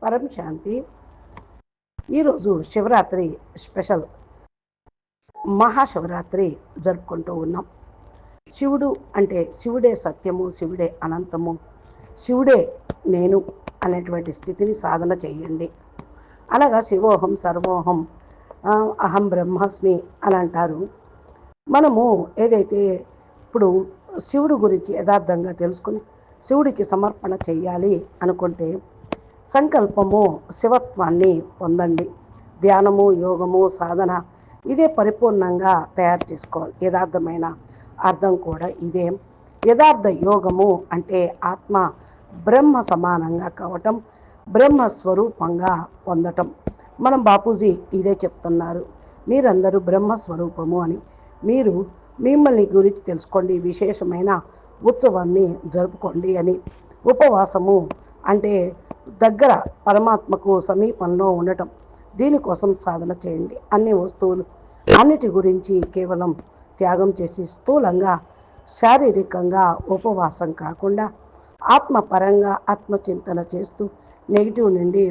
పరం శాంతి. ఈరోజు శివరాత్రి స్పెషల్ మహాశివరాత్రి జరుపుకుంటూ ఉన్నాం. శివుడు అంటే శివుడే సత్యము, శివుడే అనంతము, శివుడే నేను అనేటువంటి స్థితిని సాధన చేయండి. అలాగా శివోహం సర్వోహం అహం బ్రహ్మస్మి అని అంటారు. మనము ఏదైతే ఇప్పుడు శివుడు గురించి యథార్థంగా తెలుసుకుని శివుడికి సమర్పణ చేయాలి అనుకుంటే సంకల్పము శివత్వాన్ని పొందండి. ధ్యానము, యోగము, సాధన ఇదే పరిపూర్ణంగా తయారు చేసుకోవాలి. యథార్థమైన అర్థం కూడా ఇదే. యథార్థ యోగము అంటే ఆత్మ బ్రహ్మ సమానంగా కావటం, బ్రహ్మస్వరూపంగా పొందటం. మనం బాపూజీ ఇదే చెప్తున్నారు, మీరందరూ బ్రహ్మస్వరూపము అని. మీరు మిమ్మల్ని గురించి తెలుసుకోండి, విశేషమైన ఉత్సవాన్ని జరుపుకోండి అని. ఉపవాసము అంటే దగ్గర పరమాత్మకు సమీపంలో ఉండటం. దీనికోసం సాధన చేయండి. అన్ని వస్తువులు అన్నిటి గురించి కేవలం త్యాగం చేసి స్థూలంగా శారీరకంగా ఉపవాసం కాకుండా ఆత్మపరంగా ఆత్మచింతన చేస్తూ నెగిటివ్ నుండి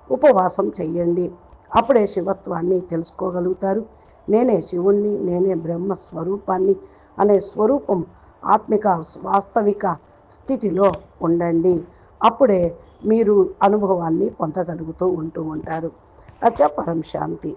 ఉపవాసం చెయ్యండి. అప్పుడే శివత్వాన్ని తెలుసుకోగలుగుతారు. నేనే శివుణ్ణి, నేనే బ్రహ్మస్వరూపాన్ని అనే స్వరూపం ఆత్మిక వాస్తవిక స్థితిలో ఉండండి. అప్పుడే మీరు అనుభవాన్ని పొందగలుగుతూ ఉంటారు. అచ్చా, పరం శాంతి.